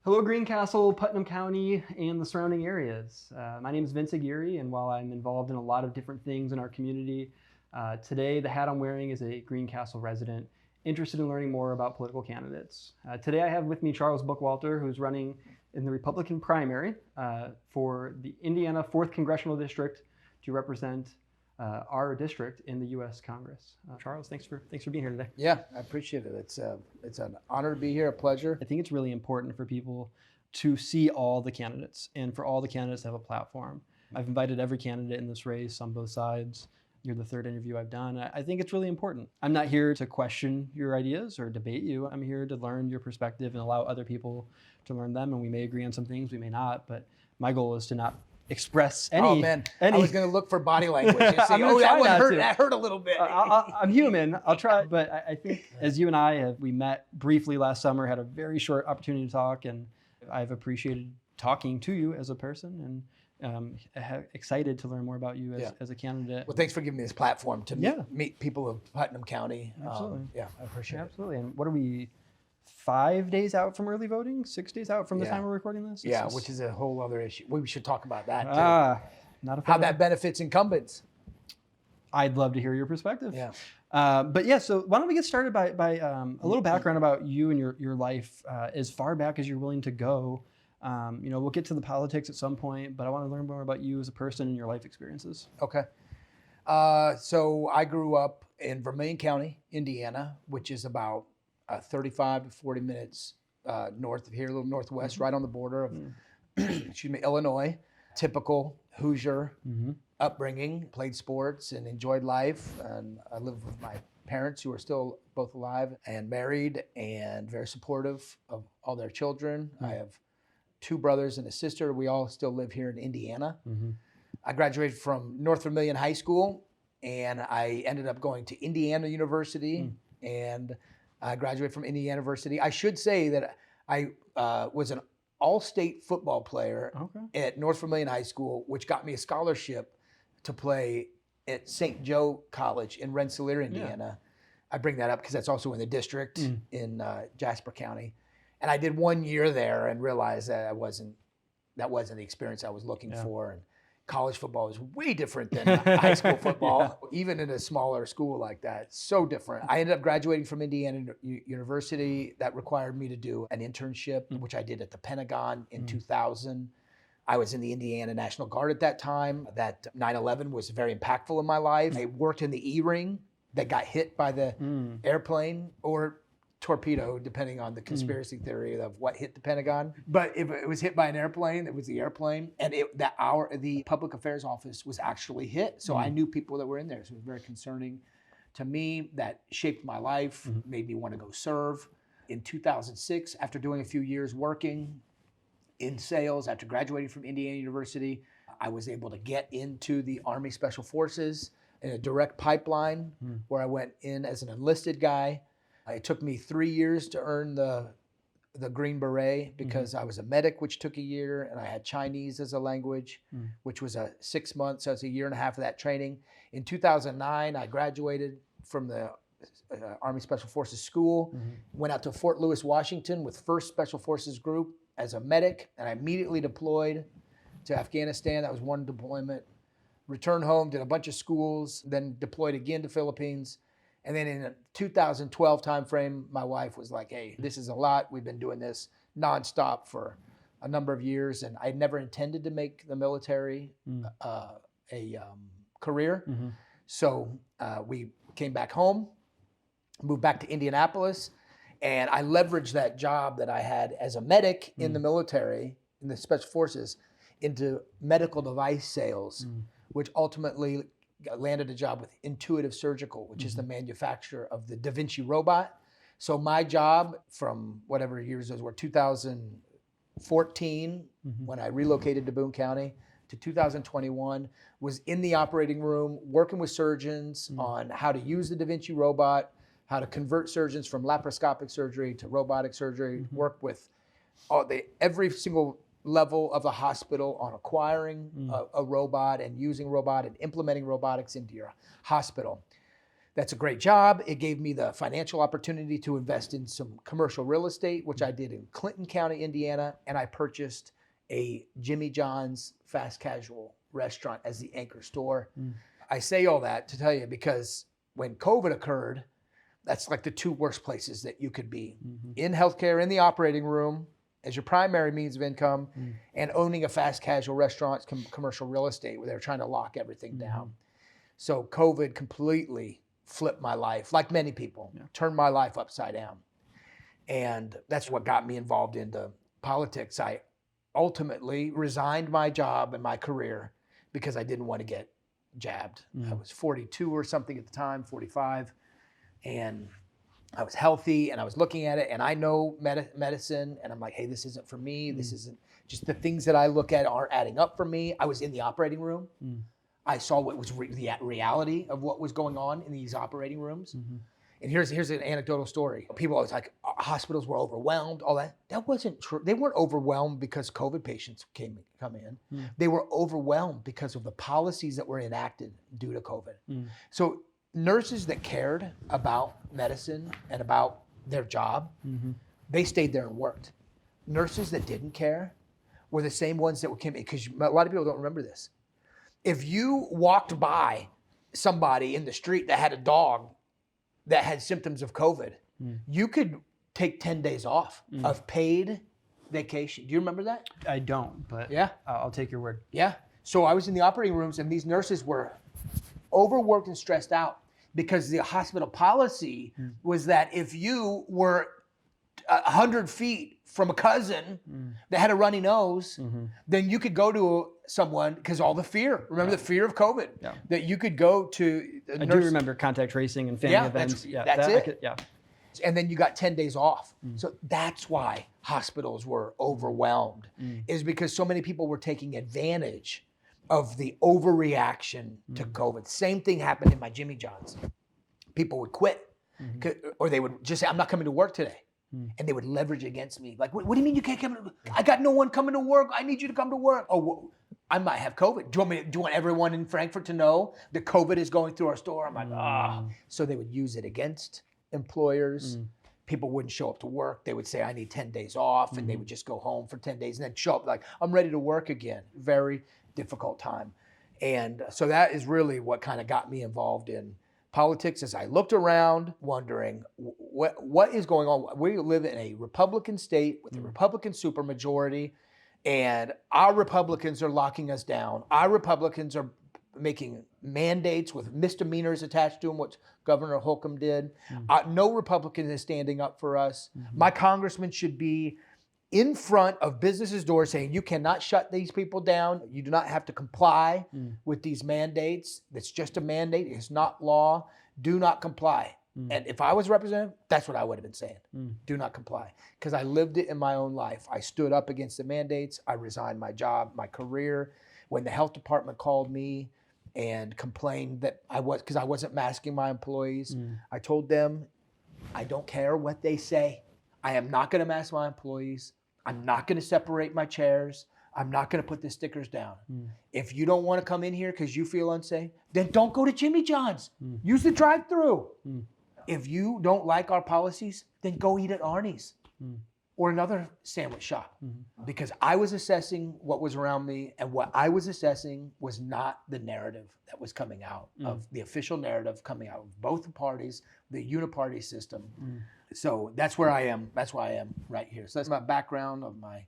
Hello, Greencastle, Putnam County, and the surrounding areas. My name is Vince Aguirre, and while I'm involved in a lot of different things in our community, today the hat I'm wearing is a Greencastle resident interested in learning more about political candidates. Today I have with me Charles Bookwalter, who's running in the Republican primary for the Indiana 4th Congressional District to represent our district in the U.S. Congress. Charles, thanks for being here today. Yeah, I appreciate it. It's an honor to be here, a pleasure. I think it's really important for people to see all the candidates and for all the candidates to have a platform. I've invited every candidate in this race on both sides. You're the third interview I've done. I think it's really important. I'm not here to question your ideas or debate you. I'm here to learn your perspective and allow other people to learn them. And we may agree on some things, we may not, but my goal is to not express any. Oh man, I was going to look for body language and see, that hurt a little bit. I'm human, I'll try. But I think as you and we met briefly last summer, had a very short opportunity to talk, and I've appreciated talking to you as a person and excited to learn more about you as a candidate. Well, thanks for giving me this platform to meet people of Putnam County. Absolutely. I appreciate it. Absolutely. And what are we, 5 days out from early voting? 6 days out from the time we're recording this? Which is a whole other issue. We should talk about that too. Not a How that benefits incumbents. I'd love to hear your perspective. Yeah. So why don't we get started by a little background about you and your life as far back as you're willing to go. We'll get to the politics at some point, but I want to learn more about you as a person and your life experiences. Okay. So I grew up in Vermilion County, Indiana, which is about 35 to 40 minutes north of here, a little northwest, right on the border of Illinois. Typical Hoosier upbringing, played sports and enjoyed life. And I live with my parents who are still both alive and married and very supportive of all their children. I have 2 brothers and a sister. We all still live here in Indiana. I graduated from North Vermilion High School and I ended up going to Indiana University and I graduated from Indiana University. I should say that I was an all-state football player at North Vermilion High School, which got me a scholarship to play at St. Joe College in Rensselaer, Indiana. I bring that up because that's also in the district in Jasper County. And I did 1 year there and realized that that wasn't the experience I was looking for. And college football is way different than high school football, even in a smaller school like that. It's so different. I ended up graduating from Indiana University. That required me to do an internship, which I did at the Pentagon in 2000. I was in the Indiana National Guard at that time. That 9/11 was very impactful in my life. I worked in the E-ring that got hit by the airplane or torpedo, depending on the conspiracy theory of what hit the Pentagon. But if it was hit by an airplane, it was the airplane. And the public affairs office was actually hit. So I knew people that were in there. So it was very concerning to me. That shaped my life, made me want to go serve. In 2006, after doing a few years working in sales, after graduating from Indiana University, I was able to get into the Army Special Forces in a direct pipeline where I went in as an enlisted guy. It took me 3 years to earn the Green Beret because I was a medic, which took a year, and I had Chinese as a language, which was 6 months. So it's a year and a half of that training. In 2009, I graduated from the Army Special Forces School, went out to Fort Lewis, Washington with 1st Special Forces Group as a medic, and I immediately deployed to Afghanistan. That was one deployment. Returned home, did a bunch of schools, then deployed again to Philippines. And then in a 2012 timeframe, my wife was like, hey, this is a lot. We've been doing this nonstop for a number of years. And I never intended to make the military a career. So we came back home, moved back to Indianapolis. And I leveraged that job that I had as a medic in the military, in the Special Forces, into medical device sales, which ultimately landed a job with Intuitive Surgical, which is the manufacturer of the Da Vinci robot. So my job from whatever years those were, 2014, when I relocated to Boone County, to 2021, was in the operating room, working with surgeons on how to use the Da Vinci robot, how to convert surgeons from laparoscopic surgery to robotic surgery, work with every single level of the hospital on acquiring a robot and using robot and implementing robotics into your hospital. That's a great job. It gave me the financial opportunity to invest in some commercial real estate, which I did in Clinton County, Indiana, and I purchased a Jimmy John's fast casual restaurant as the anchor store. I say all that to tell you because when COVID occurred, that's like the two worst places that you could be. In healthcare, in the operating room, as your primary means of income, and owning a fast casual restaurant, commercial real estate, where they're trying to lock everything down. So COVID completely flipped my life, like many people, turned my life upside down. And that's what got me involved into politics. I ultimately resigned my job and my career because I didn't want to get jabbed. I was 42 or something at the time, 45, and I was healthy and I was looking at it and I know medicine and I'm like, hey, this isn't for me. This isn't, just the things that I look at aren't adding up for me. I was in the operating room. I saw what was the reality of what was going on in these operating rooms. And here's an anecdotal story. People always like, hospitals were overwhelmed, all that. That wasn't true. They weren't overwhelmed because COVID patients come in. They were overwhelmed because of the policies that were enacted due to COVID. So nurses that cared about medicine and about their job, they stayed there and worked. Nurses that didn't care were the same ones that came in, because a lot of people don't remember this. If you walked by somebody in the street that had a dog that had symptoms of COVID, you could take 10 days off of paid vacation. Do you remember that? I don't, but yeah, I'll take your word. Yeah. So I was in the operating rooms and these nurses were overworked and stressed out because the hospital policy was that if you were 100 feet from a cousin that had a runny nose, then you could go to someone, because all the fear, remember the fear of COVID, that you could go to a nurse. I do remember contact tracing and family events. That's it. And then you got 10 days off. So that's why hospitals were overwhelmed, is because so many people were taking advantage of the overreaction to COVID. Same thing happened in my Jimmy John's. People would quit, or they would just say, I'm not coming to work today. And they would leverage against me. Like, what do you mean you can't come? I got no one coming to work. I need you to come to work. Oh, I might have COVID. Do you want everyone in Frankfurt to know that COVID is going through our store? I'm like, So they would use it against employers. People wouldn't show up to work. They would say, I need 10 days off. And they would just go home for 10 days and then show up like, I'm ready to work again. Very difficult time. And so that is really what kind of got me involved in politics, as I looked around wondering what is going on. We live in a Republican state with a Republican supermajority, and our Republicans are locking us down. Our Republicans are making mandates with misdemeanors attached to them, which Governor Holcomb did. No Republican is standing up for us. My congressman should be in front of businesses' doors saying, you cannot shut these people down. You do not have to comply with these mandates. It's just a mandate. It's not law. Do not comply. And if I was representative, that's what I would have been saying. Do not comply. Because I lived it in my own life. I stood up against the mandates. I resigned my job, my career. When the health department called me and complained that because I wasn't masking my employees, I told them, I don't care what they say. I am not going to mask my employees. I'm not going to separate my chairs. I'm not going to put the stickers down. If you don't want to come in here because you feel unsafe, then don't go to Jimmy John's. Use the drive-through. If you don't like our policies, then go eat at Arnie's or another sandwich shop. Because I was assessing what was around me, and what I was assessing was not the narrative that was coming out of the official narrative coming out of both parties, the uniparty system. So that's where I am. That's why I am right here. So that's my background of my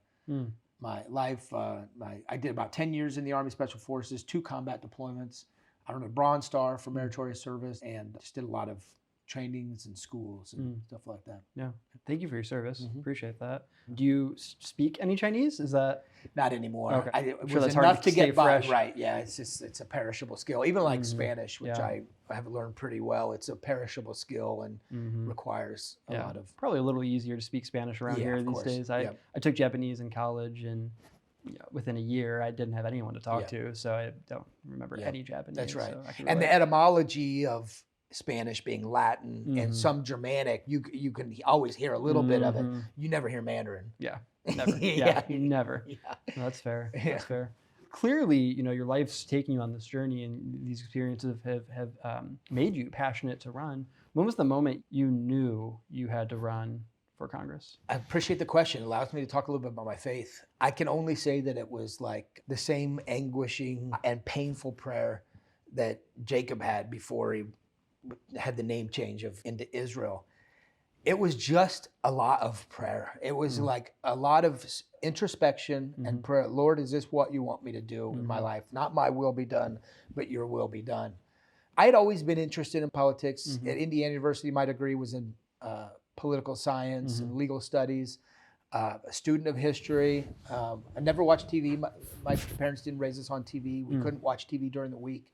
life. I did about 10 years in the Army Special Forces, 2 combat deployments. I earned a Bronze Star for meritorious service, and just did a lot of trainings and schools and stuff like that. Yeah. Thank you for your service. Appreciate that. Do you speak any Chinese? Is that? Not anymore. Okay. It Sure, was that's hard enough to to get stay by. fresh. Right. Yeah. It's a perishable skill. Even like Spanish, which I have learned pretty well. It's a perishable skill and requires a lot of. Probably a little easier to speak Spanish around here of these course. days. I took Japanese in college, and within a year I didn't have anyone to talk to, so I don't remember any Japanese. That's right. So I can And the relate. etymology of Spanish being Latin and some Germanic, you can always hear a little bit of it. You never hear Mandarin. Yeah. Never. Never. No, that's fair. That's fair. clearly, your life's taking you on this journey, and these experiences have made you passionate to run. When was the moment you knew you had to run for Congress? I appreciate the question. It allows me to talk a little bit about my faith. I can only say that it was like the same anguishing and painful prayer that Jacob had before he had the name change into Israel. It was just a lot of prayer. It was like a lot of introspection and prayer. Lord, is this what you want me to do in my life? Not my will be done, but your will be done. I had always been interested in politics. At Indiana University, my degree was in political science and legal studies, a student of history. I never watched TV. My parents didn't raise us on TV. We couldn't watch TV during the week.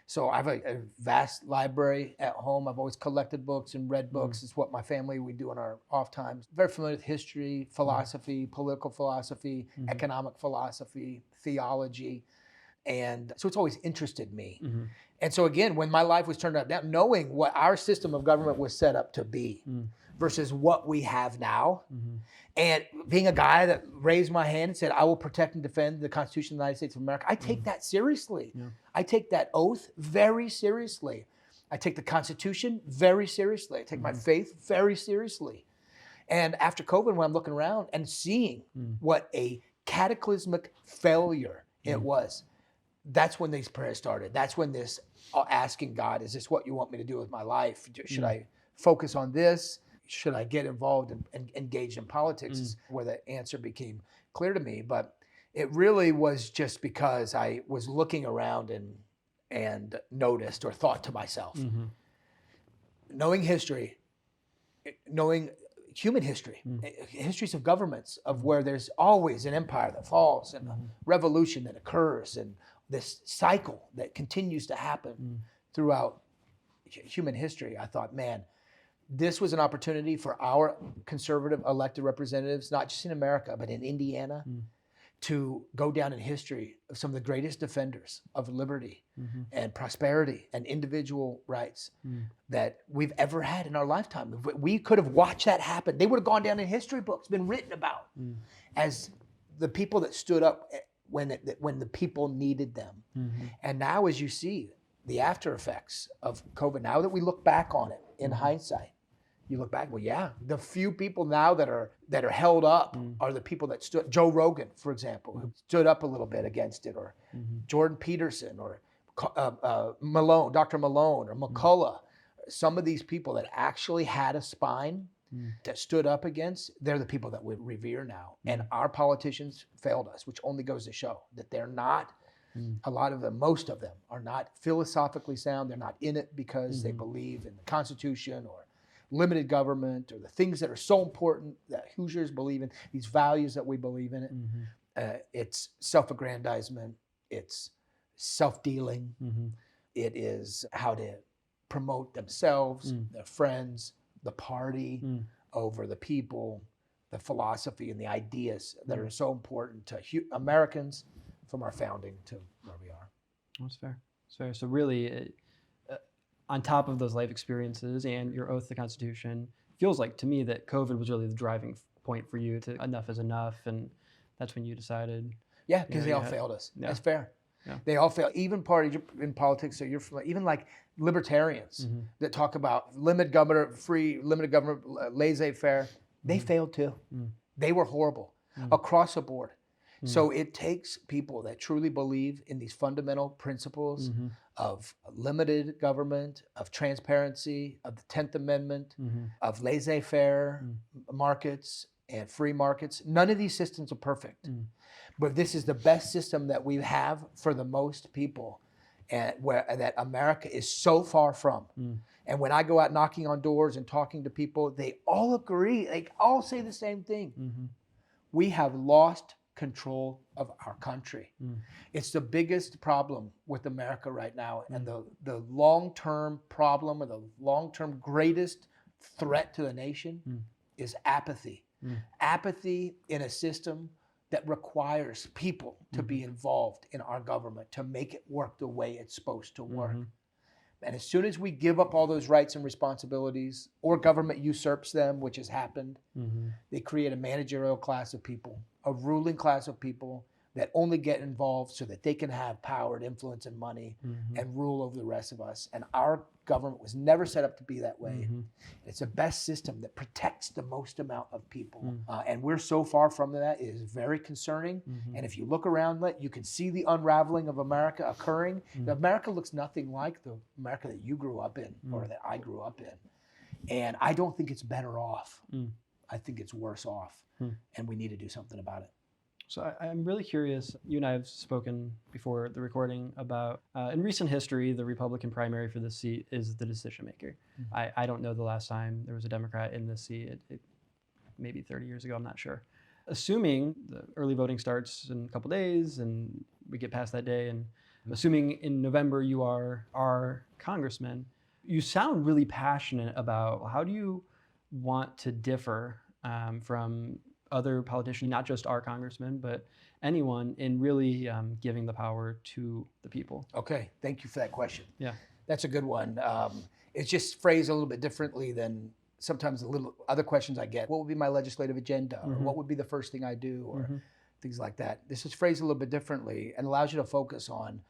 So I have a vast library at home. I've always collected books and read books. It's what my family, we do in our off times. Very familiar with history, philosophy, political philosophy, economic philosophy, theology. And so it's always interested me. And so again, when my life was turned upside down, knowing what our system of government was set up to be versus what we have now, and being a guy that raised my hand and said, I will protect and defend the Constitution of the United States of America, I take that seriously. I take that oath very seriously. I take the Constitution very seriously. I take my faith very seriously. And after COVID, when I'm looking around and seeing what a cataclysmic failure it was, that's when these prayers started. That's when this asking God, is this what you want me to do with my life? Should I focus on this? Should I get involved and engaged in politics? Is where the answer became clear to me. But it really was just because I was looking around and noticed or thought to myself, knowing history, knowing human history, histories of governments, of where there's always an empire that falls and a revolution that occurs, and this cycle that continues to happen throughout human history. I thought, man, this was an opportunity for our conservative elected representatives, not just in America, but in Indiana, to go down in history of some of the greatest defenders of liberty and prosperity and individual rights that we've ever had in our lifetime. If we could have watched that happen, they would have gone down in history books, been written about as the people that stood up when the people needed them. And now, as you see the after effects of COVID, now that we look back on it in hindsight, you look back, well, yeah, the few people now that are held up are the people that stood. Joe Rogan, for example, who stood up a little bit against it, or Jordan Peterson, or Malone, Dr. Malone, or McCullough. Some of these people that actually had a spine that stood up against, they're the people that we revere now. And our politicians failed us, which only goes to show that they're not, a lot of them, most of them, are not philosophically sound. They're not in it because they believe in the Constitution or limited government or the things that are so important that Hoosiers believe in, these values that we believe in it. It's self-aggrandizement, it's self-dealing, it is how to promote themselves, their friends, the party over the people, the philosophy and the ideas that are so important to Americans from our founding to where we are. That's fair. That's fair. So really, on top of those life experiences and your oath to the Constitution, feels like to me that COVID was really the driving point for you to enough is enough, and that's when you decided. Yeah, because they all failed us. Yeah. That's fair. Yeah. They all fail. Even parties in politics that you're familiar, even like libertarians that talk about limited government, laissez-faire, they failed too. They were horrible across the board. So it takes people that truly believe in these fundamental principles of limited government, of transparency, of the 10th Amendment, of laissez-faire markets and free markets. None of these systems are perfect, but this is the best system that we have for the most people, and that America is so far from. And when I go out knocking on doors and talking to people, they all agree, they all say the same thing. We have lost control of our country. It's the biggest problem with America right now, and the long-term problem, or the long-term greatest threat to the nation is apathy. Apathy in a system that requires people to be involved in our government to make it work the way it's supposed to work. And as soon as we give up all those rights and responsibilities, or government usurps them, which has happened, they create a managerial class of people, a ruling class of people, that only get involved so that they can have power and influence and money and rule over the rest of us. And our government was never set up to be that way. It's the best system that protects the most amount of people. And we're so far from that. It is very concerning. And if you look around, you can see the unraveling of America occurring. America looks nothing like the America that you grew up in or that I grew up in. And I don't think it's better off. I think it's worse off. And we need to do something about it. So I'm really curious, you and I have spoken before the recording about, in recent history, the Republican primary for this seat is the decision maker. I don't know the last time there was a Democrat in this seat, maybe 30 years ago, I'm not sure. Assuming the early voting starts in a couple days and we get past that day, and assuming in November you are our congressman, you sound really passionate about how do you want to differ from other politicians, not just our congressman, but anyone, in really giving the power to the people. Okay, thank you for that question. Yeah. That's a good one. It's just phrased a little bit differently than sometimes the little other questions I get. What would be my legislative agenda? Or what would be the first thing I do? Or things like that. This is phrased a little bit differently and allows you to focus on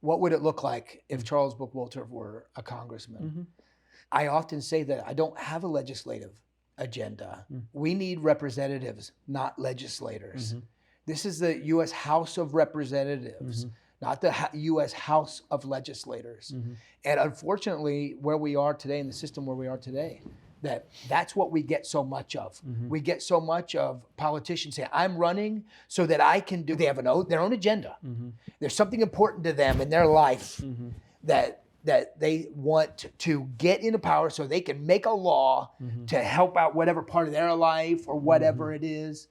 what would it look like if Charles Bookwalter were a congressman. I often say that I don't have a legislative agenda. We need representatives, not legislators. This is the U.S. House of Representatives, not the U.S. House of Legislators. And unfortunately, where we are today, in the system where we are today, that's what we get so much of. We get so much of politicians saying, I'm running so that I can do, they have their own agenda. There's something important to them in their life that they want to get into power so they can make a law to help out whatever part of their life or whatever it is.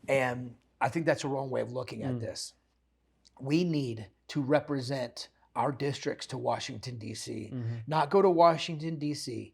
And I think that's a wrong way of looking at this. We need to represent our districts to Washington, D.C., not go to Washington, D.C.,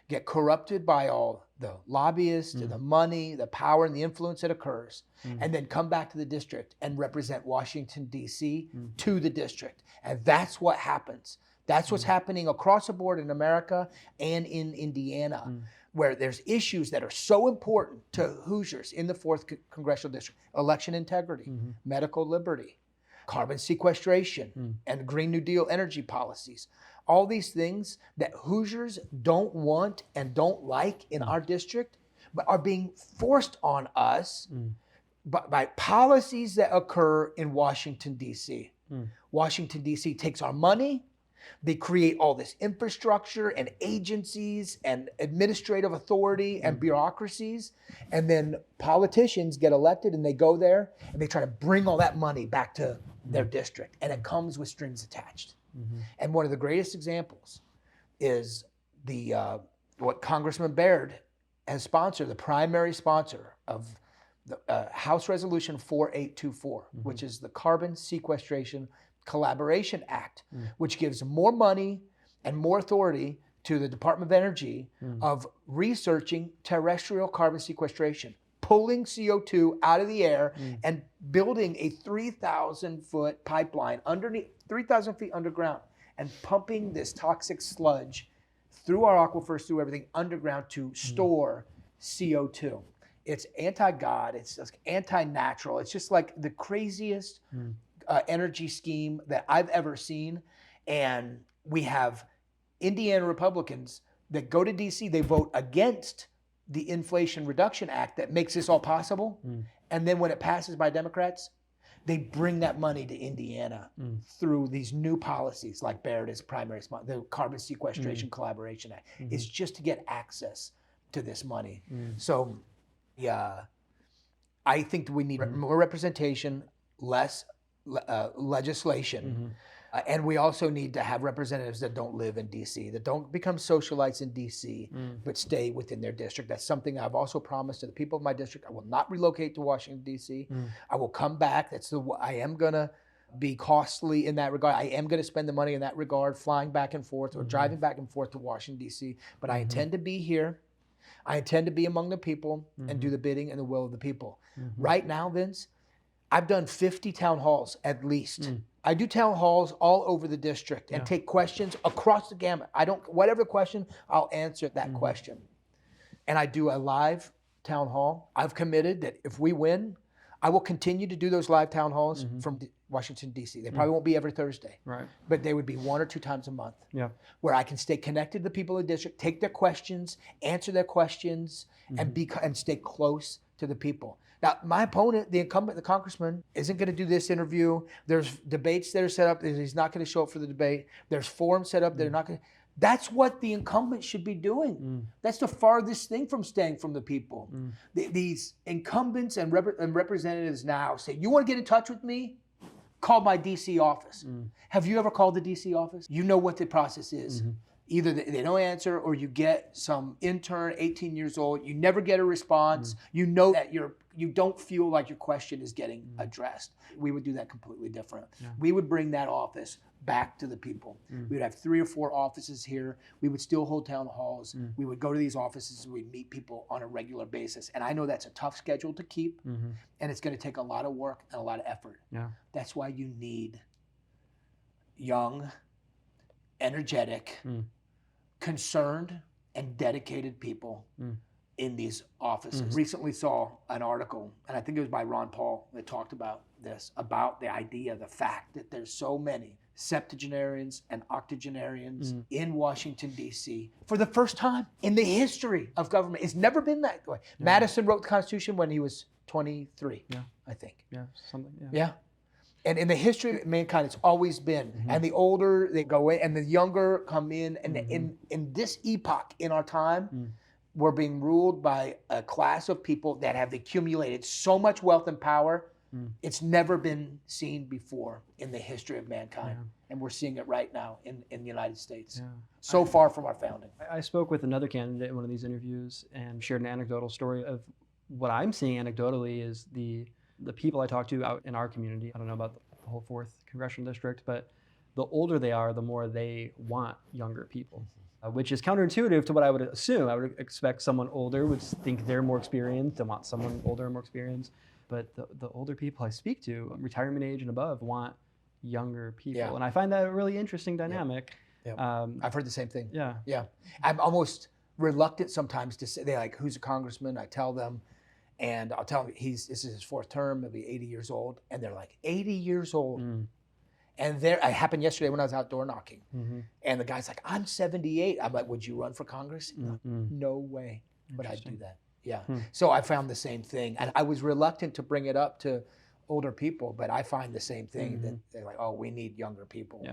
get corrupted by all the lobbyists, the money, the power, and the influence that occurs, and then come back to the district and represent Washington, D.C. to the district. And that's what happens. That's what's happening across the board in America and in Indiana, where there's issues that are so important to Hoosiers in the 4th Congressional District: election integrity, medical liberty, carbon sequestration, and Green New Deal energy policies. All these things that Hoosiers don't want and don't like in our district, but are being forced on us by policies that occur in Washington, D.C. Washington, D.C. takes our money. They create all this infrastructure and agencies and administrative authority and bureaucracies. And then politicians get elected and they go there and they try to bring all that money back to their district. And it comes with strings attached. And one of the greatest examples is what Congressman Baird has sponsored, the primary sponsor of the House Resolution 4824, which is the Carbon Sequestration Collaboration Act, which gives more money and more authority to the Department of Energy of researching terrestrial carbon sequestration, pulling CO2 out of the air and building a 3,000-foot pipeline underneath, 3,000 feet underground, and pumping this toxic sludge through our aquifers, through everything underground to store CO2. It's anti-God, it's just anti-natural. It's just like the craziest energy scheme that I've ever seen. And we have Indiana Republicans that go to DC, they vote against the Inflation Reduction Act that makes this all possible. And then when it passes by Democrats, they bring that money to Indiana through these new policies like Baird is primary sponsor, the Carbon Sequestration Collaboration Act. It's just to get access to this money. So yeah, I think that we need more representation, less legislation. And we also need to have representatives that don't live in DC, that don't become socialites in DC, but stay within their district. That's something I've also promised to the people of my district. I will not relocate to Washington, DC. I will come back. I am going to be costly in that regard. I am going to spend the money in that regard, flying back and forth or driving back and forth to Washington, DC. But I intend to be here. I intend to be among the people and do the bidding and the will of the people. Right now, Vince, I've done 50 town halls at least. I do town halls all over the district and take questions across the gamut. Whatever question, I'll answer that question. And I do a live town hall. I've committed that if we win, I will continue to do those live town halls from Washington, D.C. They probably won't be every Thursday, Right. but they would be 1 or 2 times a month. Yeah. Where I can stay connected to the people of the district, take their questions, answer their questions, and stay close to the people. Now, my opponent, the incumbent, the congressman, isn't going to do this interview. There's debates that are set up. He's not going to show up for the debate. There's forums set up. They're not going to. That's what the incumbent should be doing. That's the farthest thing from staying from the people. These incumbents and representatives now say, you want to get in touch with me? Call my DC office. Have you ever called the DC office? You know what the process is. Either they don't answer, or you get some intern, 18 years old. You never get a response. You know that you don't feel like your question is getting addressed. We would do that completely different. We would bring that office back to the people. We would have 3 or 4 offices here. We would still hold town halls. We would go to these offices and we'd meet people on a regular basis. And I know that's a tough schedule to keep, and it's going to take a lot of work and a lot of effort. That's why you need young, energetic, concerned, and dedicated people in these offices. Recently saw an article, and I think it was by Ron Paul, that talked about this, about the idea, the fact that there's so many septuagenarians and octogenarians in Washington, D.C. for the first time in the history of government. It's never been that way. Madison wrote the Constitution when he was 23, I think. Something. Yeah. And in the history of mankind, it's always been. And the older they go in, and the younger come in. And in this epoch in our time, we're being ruled by a class of people that have accumulated so much wealth and power. It's never been seen before in the history of mankind. And we're seeing it right now in the United States. So far from our founding. I spoke with another candidate in one of these interviews and shared an anecdotal story of what I'm seeing anecdotally is the people I talk to out in our community. I don't know about the whole 4th Congressional District, but the older they are, the more they want younger people, which is counterintuitive to what I would assume. I would expect someone older would think they're more experienced and want someone older and more experienced. But the older people I speak to, retirement age and above, want younger people. And I find that a really interesting dynamic. I've heard the same thing. Yeah. I'm almost reluctant sometimes to say, they're like, who's a congressman? I tell them, and I'll tell them this is his 4th term, he'll be 80 years old. And they're like, 80 years old. And it happened yesterday when I was outdoor knocking. And the guy's like, I'm 78. I'm like, would you run for Congress? Like, no way would I do that. So I found the same thing. And I was reluctant to bring it up to older people, but I find the same thing, that they're like, oh, we need younger people.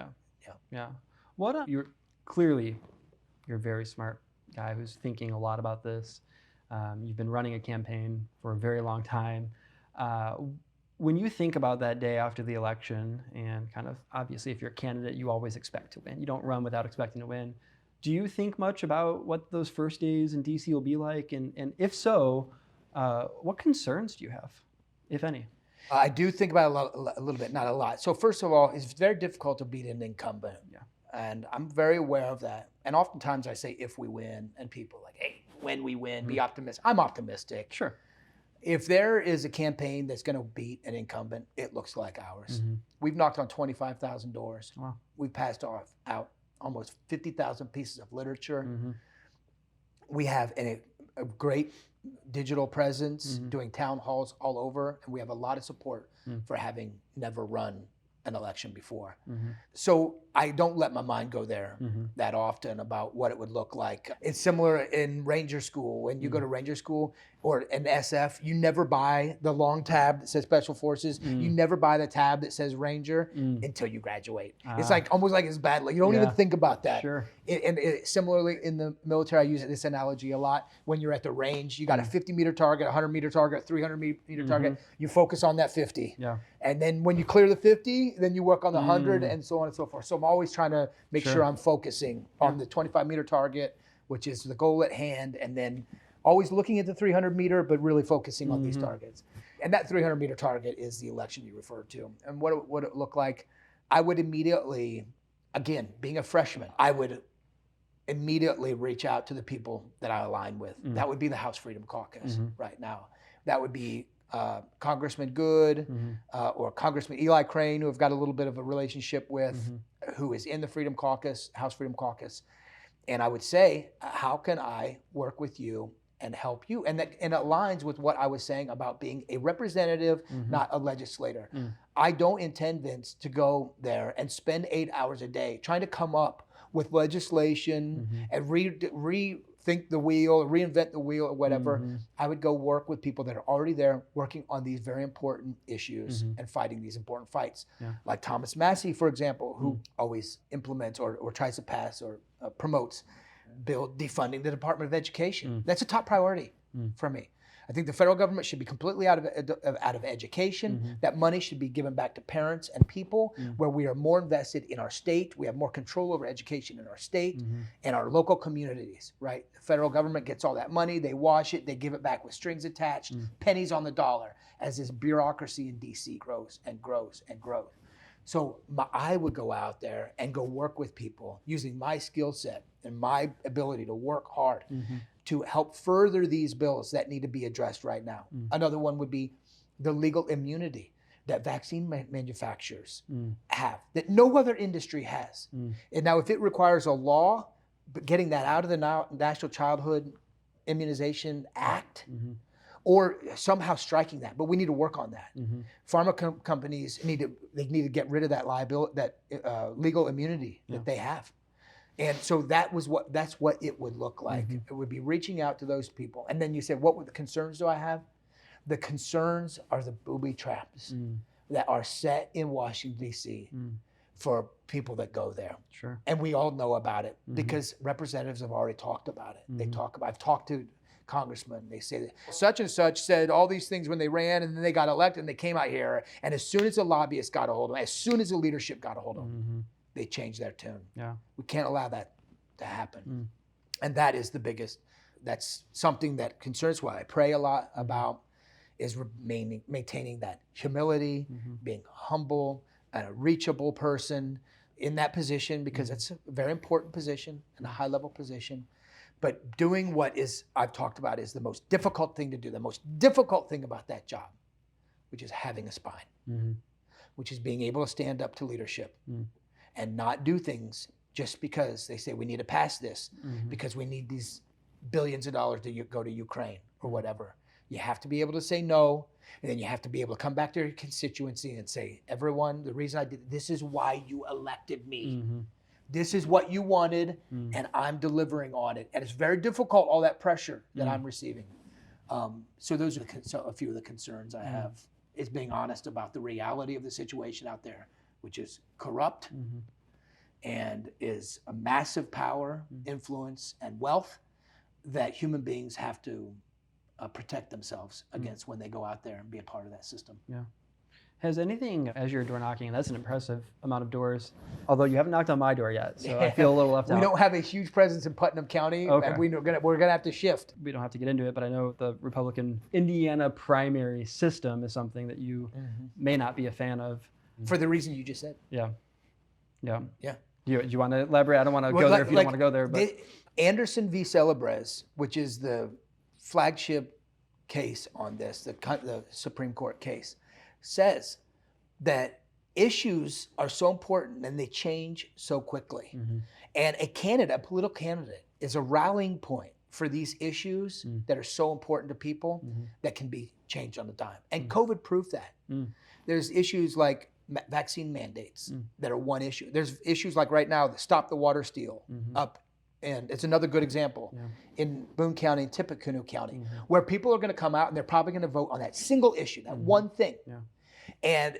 What you're clearly, you're a very smart guy who's thinking a lot about this. You've been running a campaign for a very long time. When you think about that day after the election, and kind of obviously if you're a candidate, you always expect to win. You don't run without expecting to win. Do you think much about what those first days in DC will be like? And if so, what concerns do you have, if any? I do think about a little bit, not a lot. So first of all, it's very difficult to beat an incumbent. And I'm very aware of that. And oftentimes I say, if we win, and people are like, hey, when we win, be optimistic. I'm optimistic. Sure. If there is a campaign that's going to beat an incumbent, it looks like ours. We've knocked on 25,000 doors. Wow. We've passed out almost 50,000 pieces of literature. We have a great digital presence, doing town halls all over, and we have a lot of support for having never run an election before. So I don't let my mind go there that often about what it would look like. It's similar in Ranger School. When you go to Ranger School or an SF, you never buy the long tab that says Special Forces. You never buy the tab that says Ranger until you graduate. It's like almost like it's bad. Like you don't even think about that. Sure. Similarly in the military, I use this analogy a lot. When you're at the range, you got a 50-meter target, 100-meter target, 300-meter target. You focus on that 50. And then when you clear the 50, then you work on the 100 and so on and so forth. So I'm always trying to make sure I'm focusing on the 25-meter target, which is the goal at hand, and then always looking at the 300-meter, but really focusing on these targets. And that 300-meter target is the election you referred to. And what would it look like? I would immediately, again, being a freshman, I would immediately reach out to the people that I align with. That would be the House Freedom Caucus right now. That would be Congressman Good or Congressman Eli Crane, who I've got a little bit of a relationship with, who is in the Freedom Caucus, House Freedom Caucus. And I would say, how can I work with you and help you. And it aligns with what I was saying about being a representative, not a legislator. I don't intend, Vince, to go there and spend 8 hours a day trying to come up with legislation and rethink the wheel, reinvent the wheel, or whatever. I would go work with people that are already there working on these very important issues and fighting these important fights. Like Thomas Massey, for example, who always implements or tries to pass or promotes bill defunding the Department of Education. That's a top priority for me. I think the federal government should be completely out of education. That money should be given back to parents and people, where we are more invested in our state. We have more control over education in our state and our local communities, right? The federal government gets all that money, they wash it, they give it back with strings attached, pennies on the dollar, as this bureaucracy in DC grows and grows and grows. So I would go out there and go work with people using my skill set and my ability to work hard to help further these bills that need to be addressed right now. Another one would be the legal immunity that vaccine manufacturers have, that no other industry has. And now if it requires a law, but getting that out of the National Childhood Immunization Act, or somehow striking that, but we need to work on that. Pharma companies need to get rid of that liability, that legal immunity that they have. And so that's what it would look like. It would be reaching out to those people. And then you said, what concerns do I have? The concerns are the booby traps that are set in Washington, D.C. For people that go there. Sure. And we all know about it because representatives have already talked about it. I've talked to congressmen, they say that such and such said all these things when they ran, and then they got elected and they came out here, and as soon as the lobbyists got a hold of them, as soon as the leadership got a hold of them, they changed their tune. We can't allow that to happen. And that is the biggest, that's something that concerns what I pray a lot about, is maintaining that humility, being humble, and a reachable person in that position, because it's a very important position and a high level position. But doing what I've talked about is the most difficult thing to do, the most difficult thing about that job, which is having a spine, which is being able to stand up to leadership and not do things just because they say we need to pass this, because we need these billions of dollars to go to Ukraine or whatever. You have to be able to say no, and then you have to be able to come back to your constituency and say, everyone, the reason I did this is why you elected me. This is what you wanted, and I'm delivering on it. And it's very difficult, all that pressure that I'm receiving. So those are a few of the concerns I have, is being honest about the reality of the situation out there, which is corrupt and is a massive power, influence, and wealth that human beings have to protect themselves against when they go out there and be a part of that system. Has anything, as you're door knocking, and that's an impressive amount of doors, although you haven't knocked on my door yet, so I feel a little left out. We don't have a huge presence in Putnam County, and we're gonna have to shift. We don't have to get into it, but I know the Republican Indiana primary system is something that you may not be a fan of. For the reason you just said. Yeah. Do you want to elaborate? I don't want to go there if you don't want to go there. But Anderson v. Celebres, which is the flagship case on this, the Supreme Court case, says that issues are so important and they change so quickly. And a political candidate, is a rallying point for these issues that are so important to people that can be changed on a dime. And COVID proved that. There's issues like vaccine mandates that are one issue. There's issues like right now, the Stop the Water Steal up. And it's another good example in Boone County and Tippecanoe County, where people are going to come out and they're probably going to vote on that single issue, that one thing. And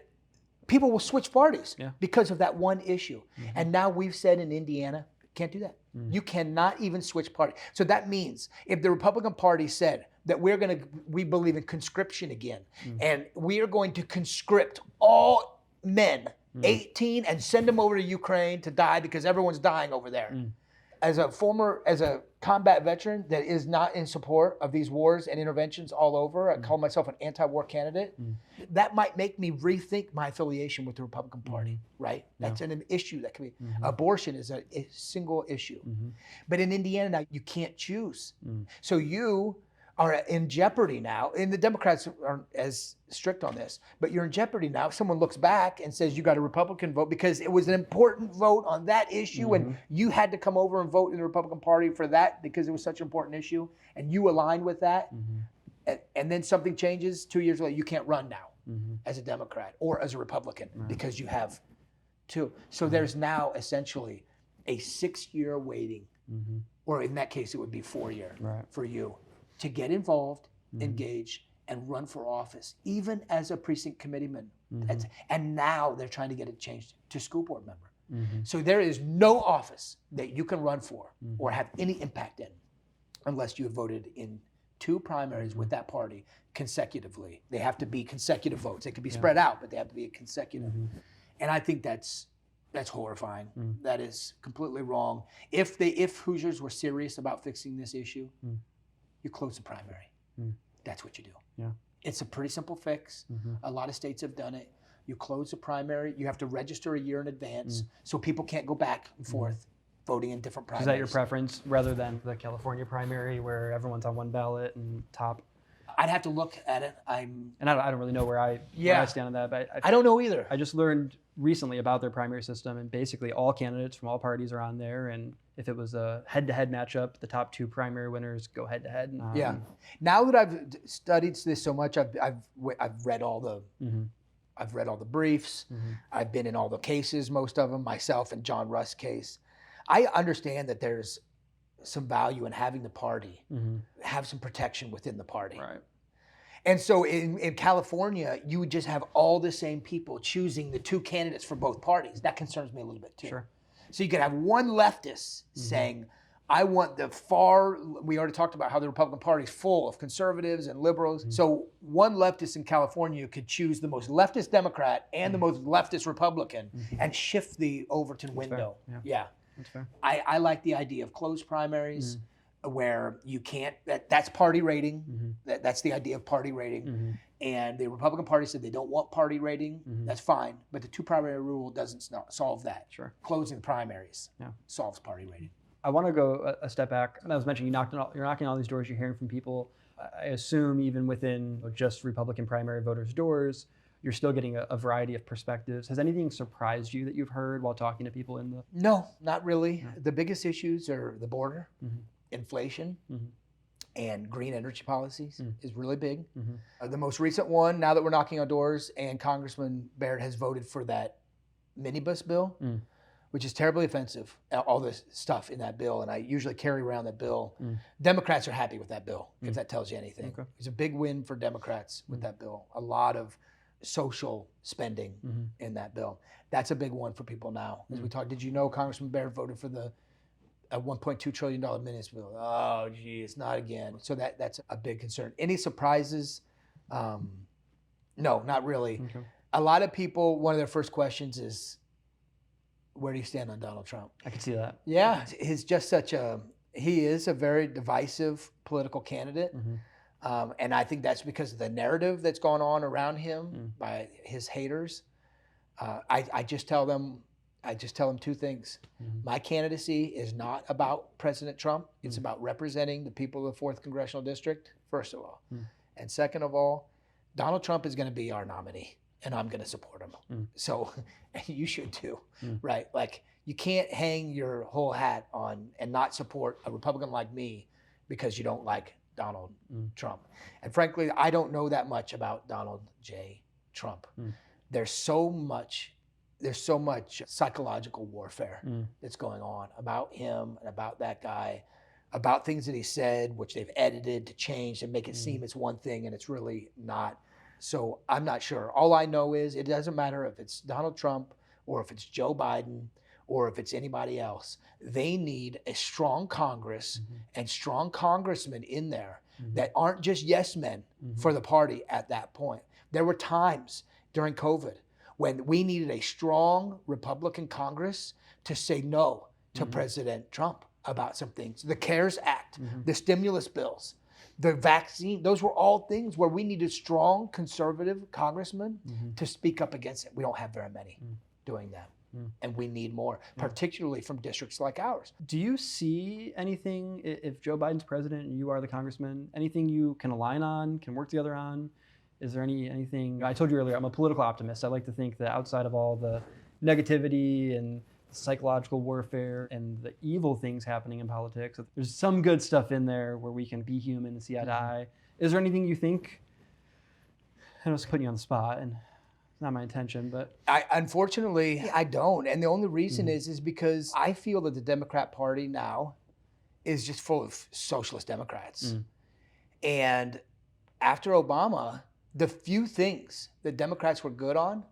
people will switch parties because of that one issue. And now we've said in Indiana, can't do that. You cannot even switch parties. So that means if the Republican Party said that we believe in conscription again, and we are going to conscript all men 18 and send them over to Ukraine to die because everyone's dying over there. As a combat veteran that is not in support of these wars and interventions all over, I call myself an anti-war candidate. That might make me rethink my affiliation with the Republican Party, right? That's an issue that can be, abortion is a single issue. But in Indiana now, you can't choose. So you are in jeopardy now. And the Democrats aren't as strict on this, but you're in jeopardy now. If someone looks back and says you got a Republican vote because it was an important vote on that issue and you had to come over and vote in the Republican Party for that because it was such an important issue and you aligned with that, and then something changes 2 years later, you can't run now as a Democrat or as a Republican because you have two. So there's now essentially a 6-year waiting, or in that case, it would be 4-year for you to get involved, engage, and run for office, even as a precinct committeeman. And now they're trying to get it changed to school board member. So there is no office that you can run for or have any impact in unless you have voted in 2 primaries with that party consecutively. They have to be consecutive votes. They could be spread out, but they have to be consecutive. And I think that's horrifying. That is completely wrong. If Hoosiers were serious about fixing this issue, you close the primary. That's what you do. Yeah. It's a pretty simple fix. A lot of states have done it. You close the primary. You have to register a year in advance so people can't go back and forth voting in different primaries. Is that your preference rather than the California primary where everyone's on one ballot and top? I'd have to look at it. I don't really know where I stand on that, but I don't know either. I just learned recently about their primary system, and basically all candidates from all parties are on there. And if it was a head-to-head matchup, the top 2 primary winners go head-to-head. Now that I've studied this so much, I've read all the I've read all the briefs. I've been in all the cases, most of them, myself and John Rust's case. I understand that there's some value in having the party have some protection within the party. Right. And so in California, you would just have all the same people choosing the 2 candidates for both parties. That concerns me a little bit too. Sure. So you could have one leftist saying, I want we already talked about how the Republican Party is full of conservatives and liberals. So one leftist in California could choose the most leftist Democrat and the most leftist Republican and shift the Overton window. Yeah. That's fair. I like the idea of closed primaries where you can't, that's party rating. That's the idea of party rating. And the Republican Party said they don't want party rating. That's fine. But the 2 primary rule doesn't solve that. Sure. Closing the primaries solves party rating. I want to go a step back. I was mentioning you're knocking on all these doors, you're hearing from people. I assume even within just Republican primary voters' doors, you're still getting a variety of perspectives. Has anything surprised you that you've heard while talking to people in the... No, not really. No. The biggest issues are the border, inflation, and green energy policies is really big. The most recent one, now that we're knocking on doors, and Congressman Baird has voted for that minibus bill, which is terribly offensive, all this stuff in that bill, and I usually carry around that bill. Democrats are happy with that bill, if that tells you anything. Okay. It's a big win for Democrats with that bill. A lot of social spending in that bill. That's a big one for people now. As we talked, did you know Congressman Baird voted for the $1.2 trillion minutes bill? Oh, geez, not again. So that's a big concern. Any surprises? No, not really. Okay. A lot of people, one of their first questions is, where do you stand on Donald Trump? I can see that. Yeah, he is a very divisive political candidate. And I think that's because of the narrative that's gone on around him by his haters. I just tell them 2 things. My candidacy is not about President Trump. It's about representing the people of the 4th Congressional District, first of all. And second of all, Donald Trump is going to be our nominee, and I'm going to support him. So you should too, right? Like, you can't hang your whole hat on and not support a Republican like me because you don't like Donald Trump. And frankly, I don't know that much about Donald J. Trump. There's so much psychological warfare that's going on about him and about that guy, about things that he said, which they've edited to change and make it seem it's one thing and it's really not. So I'm not sure. All I know is it doesn't matter if it's Donald Trump or if it's Joe Biden or if it's anybody else. They need a strong Congress and strong congressmen in there that aren't just yes men for the party at that point. There were times during COVID when we needed a strong Republican Congress to say no to President Trump about some things. The CARES Act, the stimulus bills, the vaccine, those were all things where we needed strong conservative congressmen to speak up against it. We don't have very many doing that. and we need more, particularly from districts like ours. Do you see anything, if Joe Biden's president and you are the congressman, anything you can align on, can work together on? Is there anything, I told you earlier, I'm a political optimist. I like to think that outside of all the negativity and psychological warfare and the evil things happening in politics, there's some good stuff in there where we can be human and see eye to eye. Is there anything you think, I know it's putting you on the spot and it's not my intention, but. Unfortunately, I don't. And the only reason is because I feel that the Democrat Party now is just full of socialist Democrats. And after Obama, the few things that Democrats were good on,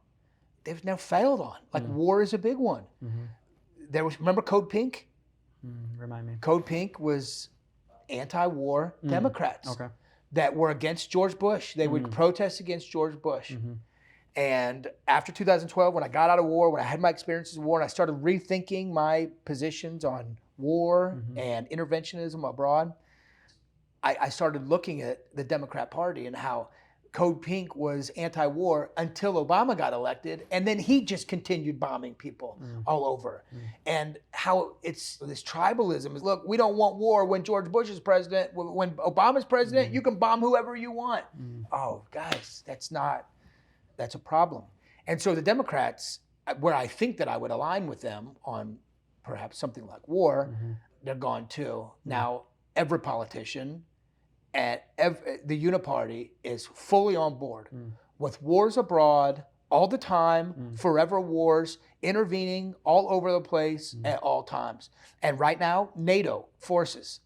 they've now failed on. Like war is a big one. There was, remember Code Pink? Remind me. Code Pink was anti-war Democrats that were against George Bush. They would protest against George Bush. And after 2012, when I got out of war, when I had my experiences in war, and I started rethinking my positions on war and interventionism abroad, I started looking at the Democrat Party and how Code Pink was anti-war until Obama got elected, and then he just continued bombing people all over. And how it's this tribalism is, look, we don't want war when George Bush is president. When Obama's president, you can bomb whoever you want. Oh, guys, that's a problem. And so the Democrats, where I think that I would align with them on perhaps something like war, they're gone too. Now, every politician at the Uniparty is fully on board with wars abroad all the time, forever wars, intervening all over the place at all times. And right now, NATO forces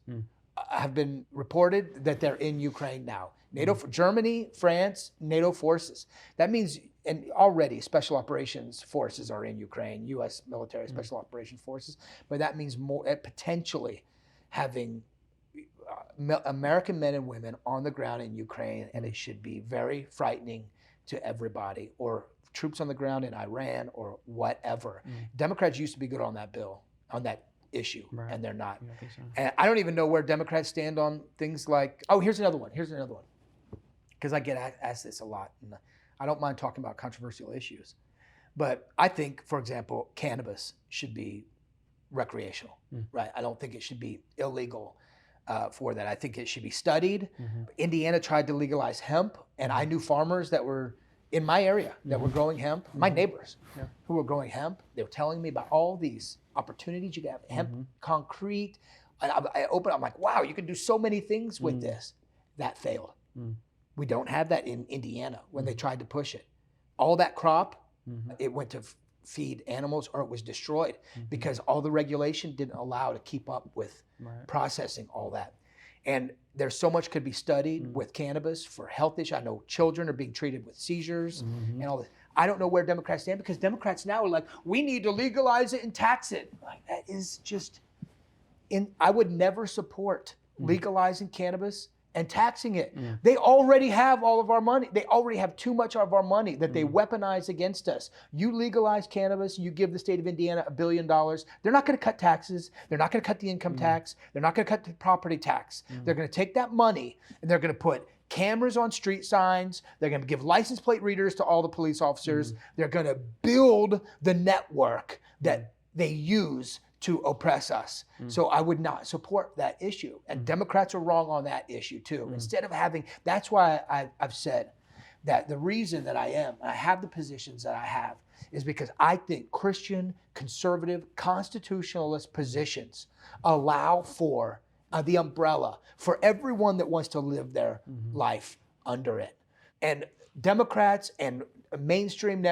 have been reported that they're in Ukraine now. NATO, Germany, France, NATO forces. That means, and already special operations forces are in Ukraine, U.S. military special operations forces, but that means more, potentially having American men and women on the ground in Ukraine, and it should be very frightening to everybody, or troops on the ground in Iran or whatever. Democrats used to be good on that bill, on that issue, and they're not. I think so. And I don't even know where Democrats stand on things like, oh, here's another one, because I get asked this a lot, and I don't mind talking about controversial issues. But I think, for example, cannabis should be recreational, right? I don't think it should be illegal for that. I think it should be studied. Indiana tried to legalize hemp, and I knew farmers that were in my area that were growing hemp, my neighbors who were growing hemp. They were telling me about all these opportunities you could have, hemp, concrete. I'm like, wow, you can do so many things with this. That failed. We don't have that in Indiana when they tried to push it. All that crop, it went to feed animals, or it was destroyed because all the regulation didn't allow to keep up with processing all that. And there's so much could be studied with cannabis for health issues. I know children are being treated with seizures and all this. I don't know where Democrats stand, because Democrats now are like, we need to legalize it and tax it. Like, that is just, I would never support legalizing cannabis and taxing it. They already have all of our money. They already have too much of our money that they weaponize against us. You legalize cannabis, you give the state of Indiana $1 billion. They're not gonna cut taxes. They're not gonna cut the income tax. They're not gonna cut the property tax. They're gonna take that money and they're gonna put cameras on street signs. They're gonna give license plate readers to all the police officers. They're gonna build the network that they use to oppress us. So I would not support that issue. And Democrats are wrong on that issue too. Instead of having, that's why I've said that the reason that I have the positions that I have, is because I think Christian, conservative, constitutionalist positions allow for the umbrella for everyone that wants to live their life under it. And Democrats and mainstream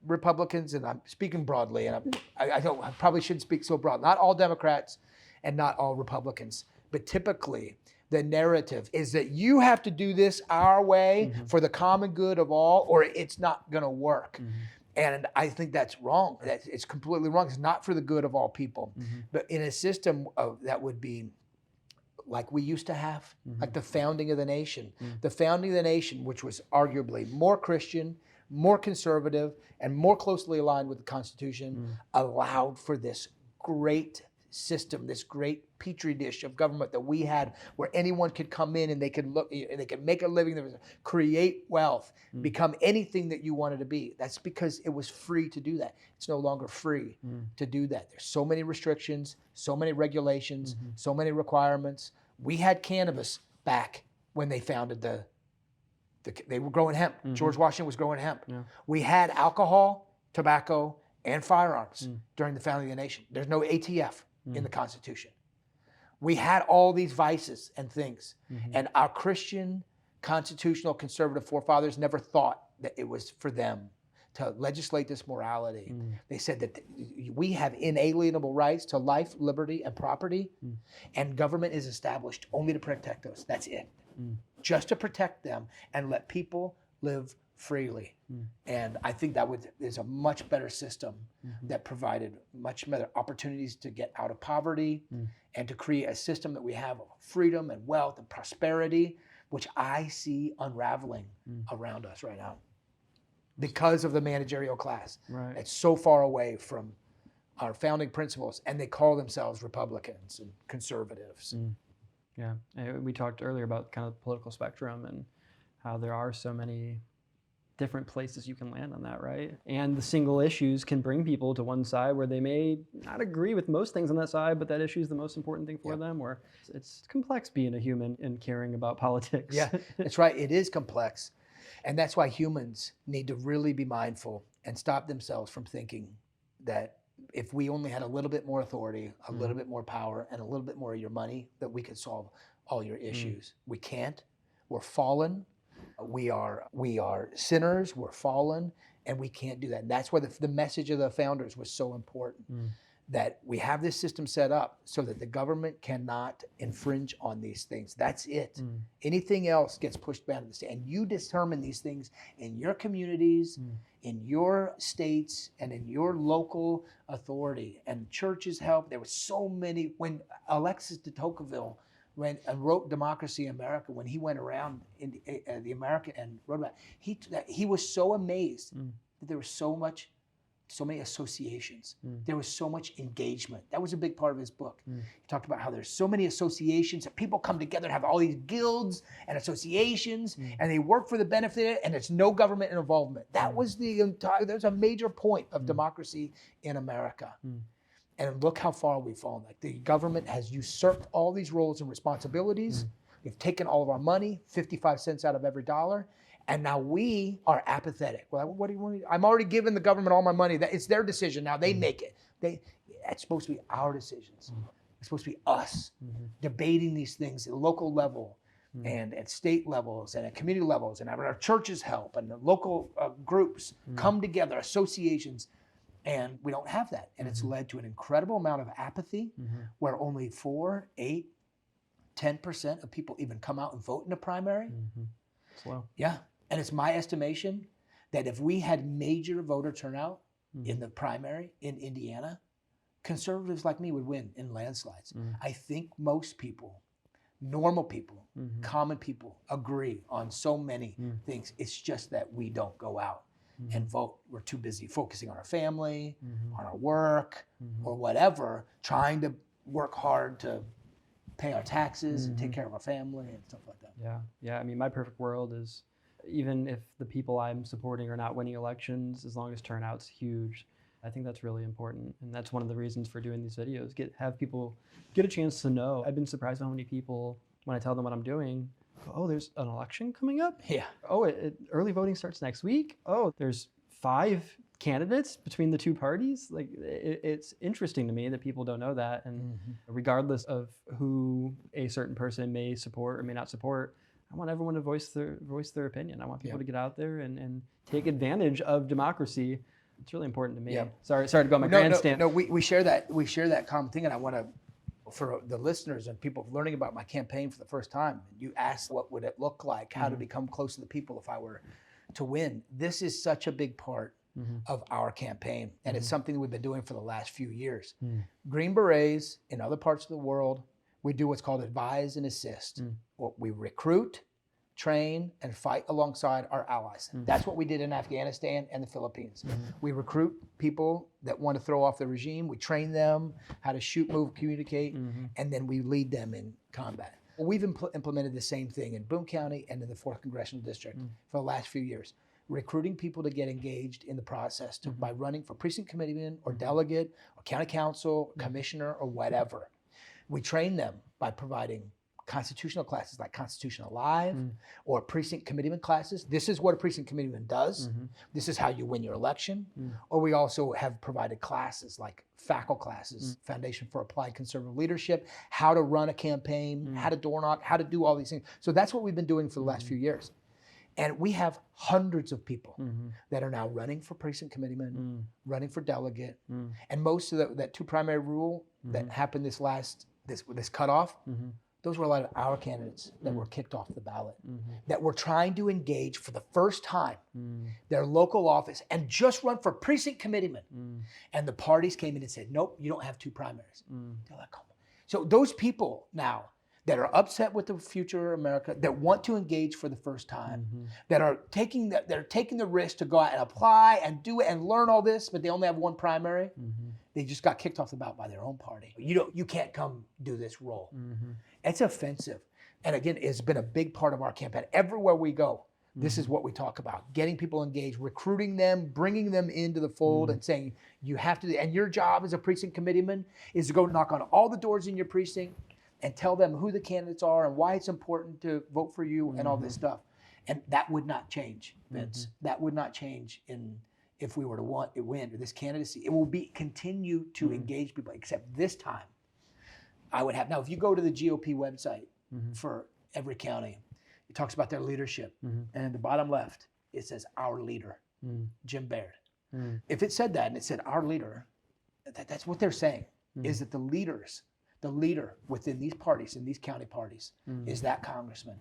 Republicans, and I'm speaking broadly, and I probably shouldn't speak so broad. Not all Democrats and not all Republicans, but typically the narrative is that you have to do this our way for the common good of all, or it's not going to work. And I think that's wrong. It's completely wrong. It's not for the good of all people. But in a system that would be like we used to have, like the founding of the nation. The founding of the nation, which was arguably more Christian, more conservative, and more closely aligned with the Constitution, allowed for this great system, this great petri dish of government that we had, where anyone could come in and they could make a living, create wealth, become anything that you wanted to be. That's because it was free to do that. It's no longer free to do that. There's so many restrictions, so many regulations, so many requirements. We had cannabis back when they founded they were growing hemp. George Washington was growing hemp. Yeah. We had alcohol, tobacco, and firearms during the founding of the nation. There's no ATF in the Constitution. We had all these vices and things. And our Christian, constitutional, conservative forefathers never thought that it was for them to legislate this morality. They said that we have inalienable rights to life, liberty, and property, and government is established only to protect those. That's it. Just to protect them and let people live freely. And I think that is a much better system that provided much better opportunities to get out of poverty and to create a system that we have of freedom and wealth and prosperity, which I see unraveling around us right now because of the managerial class. Right. It's so far away from our founding principles, and they call themselves Republicans and conservatives. Yeah, and we talked earlier about kind of the political spectrum and how there are so many different places you can land on that, right? And the single issues can bring people to one side where they may not agree with most things on that side, but that issue is the most important thing for them, or it's complex being a human and caring about politics. Yeah, that's right. It is complex. And that's why humans need to really be mindful and stop themselves from thinking that if we only had a little bit more authority, a little bit more power, and a little bit more of your money, that we could solve all your issues. We can't. We're fallen. We are sinners. We're fallen, and we can't do that. And that's why the message of the founders was so important, that we have this system set up so that the government cannot infringe on these things. That's it. Anything else gets pushed back to the state. And you determine these things in your communities, in your states, and in your local authority. And churches help. There were so many. When Alexis de Tocqueville wrote Democracy in America, when he went around in the America and wrote about it, he was so amazed that there was so many associations. There was so much engagement. That was a big part of his book. He talked about how there's so many associations that people come together and have all these guilds and associations, and they work for the benefit of it, and it's no government involvement. That was that was a major point of democracy in America. And look how far we've fallen. Like, the government has usurped all these roles and responsibilities. They've taken all of our money, 55 cents out of every dollar. And now we are apathetic. Well, what do you want? I'm already giving the government all my money. It's their decision now. They make it. It's supposed to be our decisions. It's supposed to be us debating these things at local level and at state levels and at community levels, and our churches help, and the local groups come together, associations. And we don't have that. And it's led to an incredible amount of apathy, where only 4, 8, 10% of people even come out and vote in a primary. Slow. Yeah. And it's my estimation that if we had major voter turnout in the primary in Indiana, conservatives like me would win in landslides. I think most people, normal people, common people, agree on so many things. It's just that we don't go out and vote. We're too busy focusing on our family, on our work, or whatever, trying to work hard to pay our taxes and take care of our family and stuff like that. Yeah. I mean, my perfect world is, even if the people I'm supporting are not winning elections, as long as turnout's huge, I think that's really important. And that's one of the reasons for doing these videos, have people get a chance to know. I've been surprised how many people, when I tell them what I'm doing, go, oh, there's an election coming up? Yeah. Oh, early voting starts next week? Oh, there's 5 candidates between the 2 parties? Like, it's interesting to me that people don't know that. And regardless of who a certain person may support or may not support, I want everyone to voice their opinion. I want people to get out there and take advantage of democracy. It's really important to me. Sorry to go on my grandstand. No, we share that common thing, and I want to, for the listeners and people learning about my campaign for the first time, you asked what would it look like, how to become close to the people if I were to win. This is such a big part of our campaign, and it's something that we've been doing for the last few years. Green Berets in other parts of the world, we do what's called advise and assist. We recruit, train, and fight alongside our allies. That's what we did in Afghanistan and the Philippines. We recruit people that want to throw off the regime. We train them how to shoot, move, communicate, and then we lead them in combat. We've implemented the same thing in Boone County and in the 4th Congressional District for the last few years, recruiting people to get engaged in the process by running for precinct committeeman or delegate or county council, commissioner, or whatever. We train them by providing constitutional classes like Constitution Alive or precinct committeeman classes. This is what a precinct committeeman does. This is how you win your election. Or we also have provided classes like FACL classes, Foundation for Applied Conservative Leadership, how to run a campaign, how to door knock, how to do all these things. So that's what we've been doing for the last few years. And we have hundreds of people that are now running for precinct committeeman, running for delegate. And most of that 2 primary rule that happened this cutoff, those were a lot of our candidates that were kicked off the ballot, that were trying to engage for the first time their local office and just run for precinct committeeman. And the parties came in and said, nope, you don't have 2 primaries. They're like, oh. So those people now that are upset with the future of America, that want to engage for the first time, that are taking the risk to go out and apply and do it and learn all this, but they only have 1 primary, they just got kicked off the ballot by their own party. You can't come do this role. It's offensive. And again, it's been a big part of our campaign. Everywhere we go, this is what we talk about: getting people engaged, recruiting them, bringing them into the fold, and saying, you have to, and your job as a precinct committeeman is to go knock on all the doors in your precinct and tell them who the candidates are and why it's important to vote for you and all this stuff. And that would not change, Vince. That would not change if we were to win this candidacy. It will continue to engage people, except this time I would have. Now, if you go to the GOP website for every county, it talks about their leadership. And in the bottom left, it says our leader, Jim Baird. If it said that and it said our leader, that's what they're saying, is that the leader within these parties, in these county parties, is that congressman.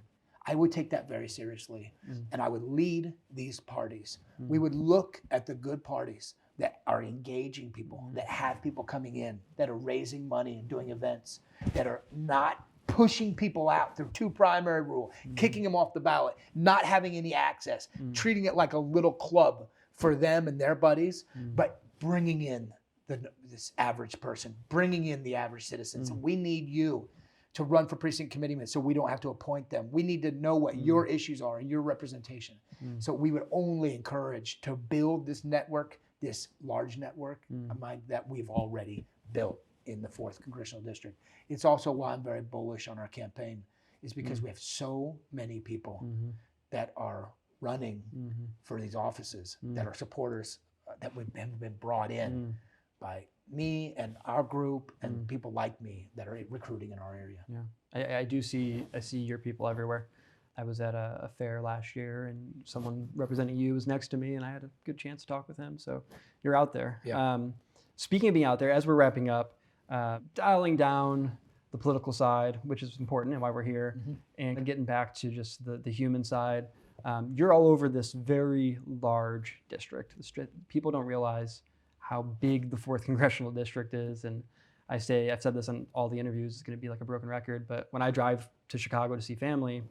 I would take that very seriously, and I would lead these parties. We would look at the good parties that are engaging people, that have people coming in, that are raising money and doing events, that are not pushing people out through 2 primary rule, kicking them off the ballot, not having any access, treating it like a little club for them and their buddies, but bringing in this average person, bringing in the average citizen. So we need you to run for precinct committeemen so we don't have to appoint them. We need to know what your issues are and your representation. So we would only encourage to build this network, this large network that we've already built in the 4th Congressional District. It's also why I'm very bullish on our campaign, is because we have so many people that are running for these offices, that are supporters, that have been brought in by me and our group and people like me that are recruiting in our area. Yeah, I see your people everywhere. I was at a fair last year and someone representing you was next to me and I had a good chance to talk with him. So you're out there. Yeah. Speaking of being out there, as we're wrapping up, dialing down the political side, which is important and why we're here, and getting back to just the human side. You're all over this very large district. People don't realize how big the 4th Congressional District is. And I've said this on all the interviews, it's going to be like a broken record, but when I drive to Chicago to see family,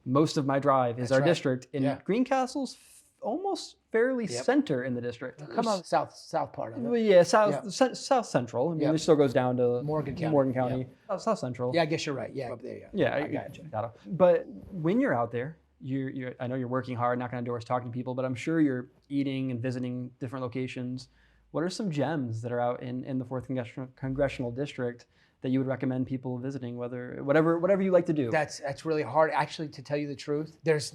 most of my drive is our district. And Greencastle's almost fairly center in the district. Come on, south part of it. Yeah, south central. I mean, it still goes down to Morgan County. South central. Yeah, I guess you're right. Yeah, up there. Yeah, I got you. But when you're out there, I know you're working hard, knocking on doors, talking to people, but I'm sure you're eating and visiting different locations. What are some gems that are out in the 4th Congressional District that you would recommend people visiting, whatever you like to do? That's really hard. Actually, to tell you the truth, there's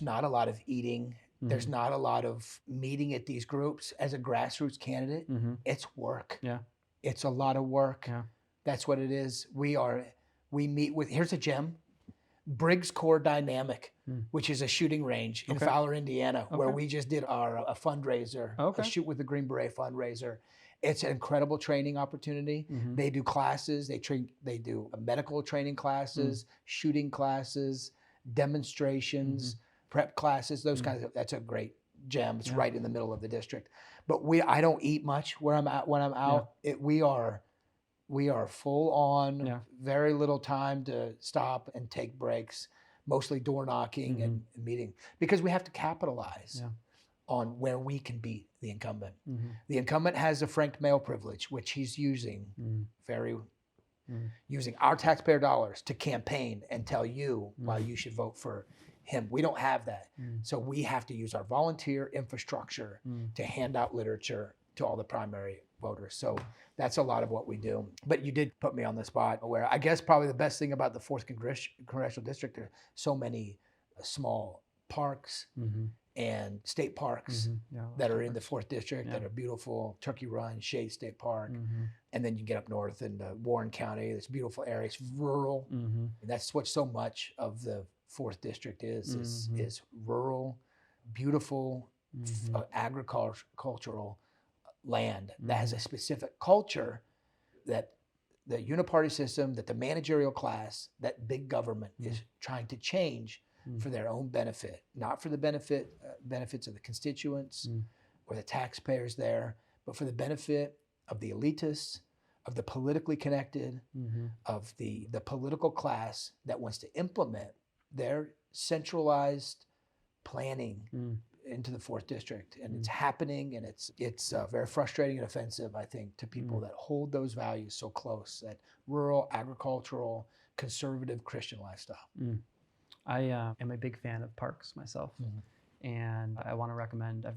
not a lot of eating. There's not a lot of meeting at these groups. As a grassroots candidate, it's work. Yeah. It's a lot of work. Yeah. That's what it is. We meet with, here's a gem, Briggs Core Dynamic, which is a shooting range in Fowler, Indiana, where we just did a fundraiser, a Shoot with the Green Beret fundraiser. It's an incredible training opportunity. They do classes. They do medical training classes, shooting classes, demonstrations, prep classes. Those kinds of. That's a great gem. It's right in the middle of the district. But I don't eat much where I'm at when I'm out. We are full on. Very little time to stop and take breaks. mostly door knocking and meeting, because we have to capitalize on where we can beat the incumbent. The incumbent has the franked mail privilege, which he's using using our taxpayer dollars to campaign and tell you why you should vote for him. We don't have that. So we have to use our volunteer infrastructure to hand out literature to all the primary voters. So that's a lot of what we do. But you did put me on the spot where I guess probably the best thing about the 4th Congressional District, there are so many small parks and state parks that are in the 4th District that are beautiful. Turkey Run, Shade State Park. And then you get up north in Warren County, this beautiful area. It's rural. And that's what so much of the 4th District is rural, beautiful, agricultural land that has a specific culture that the uniparty system, that the managerial class, that big government is trying to change for their own benefit, not for the benefits of the constituents or the taxpayers there, but for the benefit of the elitists, of the politically connected, of the political class that wants to implement their centralized planning into the 4th District. And it's happening, and it's very frustrating and offensive, I think, to people that hold those values so close, that rural, agricultural, conservative Christian lifestyle. I am a big fan of parks myself, and I've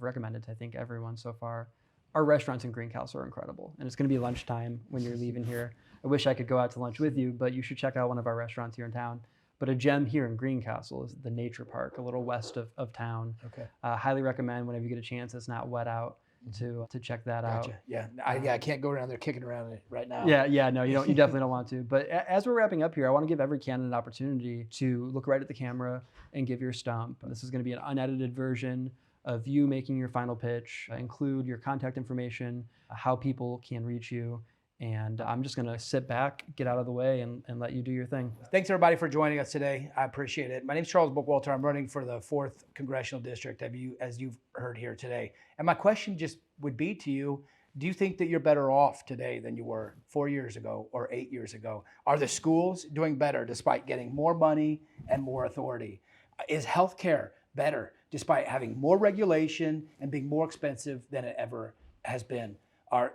recommended to, I think, everyone so far. Our restaurants in Greencastle are incredible, and it's going to be lunchtime when you're leaving here. I wish I could go out to lunch with you, but you should check out one of our restaurants here in town. But a gem here in Greencastle is the Nature Park, a little west of town. Okay. Highly recommend whenever you get a chance, it's not wet out, to check that out. Yeah, I can't go around there kicking around it right now. No, you definitely don't want to. But as we're wrapping up here, I want to give every candidate an opportunity to look right at the camera and give your stump. This is going to be an unedited version of you making your final pitch. Include your contact information, how people can reach you. And I'm just going to sit back, get out of the way, and let you do your thing. Thanks, everybody, for joining us today. I appreciate it. My name is Charles Bookwalter. I'm running for the 4th Congressional District, as you've heard here today. And my question just would be to you, do you think that you're better off today than you were 4 years ago or 8 years ago? Are the schools doing better despite getting more money and more authority? Is healthcare better despite having more regulation and being more expensive than it ever has been? Are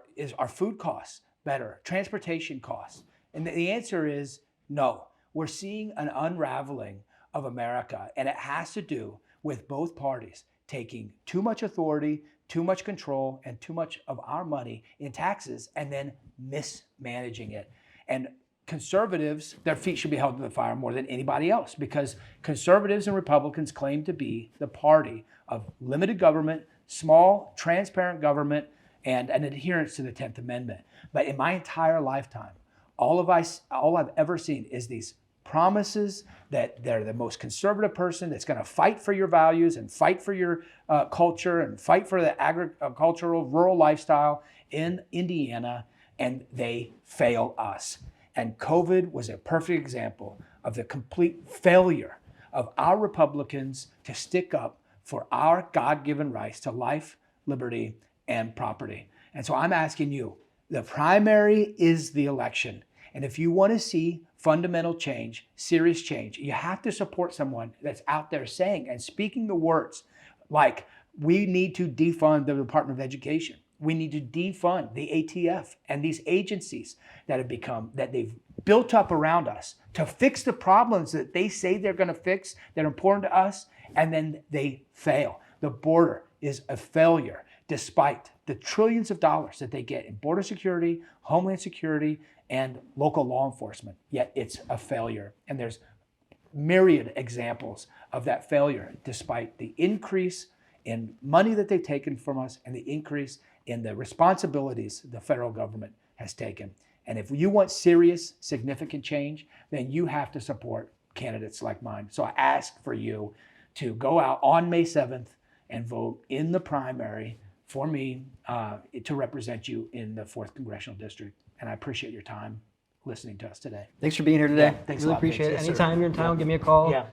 food costs better? Transportation costs? And the answer is no. We're seeing an unraveling of America, and it has to do with both parties taking too much authority, too much control, and too much of our money in taxes, and then mismanaging it. And conservatives, their feet should be held to the fire more than anybody else, because conservatives and Republicans claim to be the party of limited government, small, transparent government, and an adherence to the 10th Amendment. But in my entire lifetime, all I've ever seen is these promises that they're the most conservative person that's going to fight for your values and fight for your culture and fight for the agricultural rural lifestyle in Indiana, and they fail us. And COVID was a perfect example of the complete failure of our Republicans to stick up for our God-given rights to life, liberty, and property. And so I'm asking you, the primary is the election. And if you want to see fundamental change, serious change, you have to support someone that's out there saying and speaking the words like, we need to defund the Department of Education. We need to defund the ATF and these agencies that they've built up around us to fix the problems that they say they're going to fix, that are important to us, and then they fail. The border is a failure, despite the trillions of dollars that they get in border security, homeland security, and local law enforcement. Yet it's a failure. And there's myriad examples of that failure, despite the increase in money that they've taken from us and the increase in the responsibilities the federal government has taken. And if you want serious, significant change, then you have to support candidates like mine. So I ask for you to go out on May 7th and vote in the primary for me to represent you in the 4th Congressional District. And I appreciate your time listening to us today. Thanks for being here today. Yeah, thanks really a lot. Appreciate Thanks. it. Yes, Anytime sir. you're in town, give me a call. Yeah.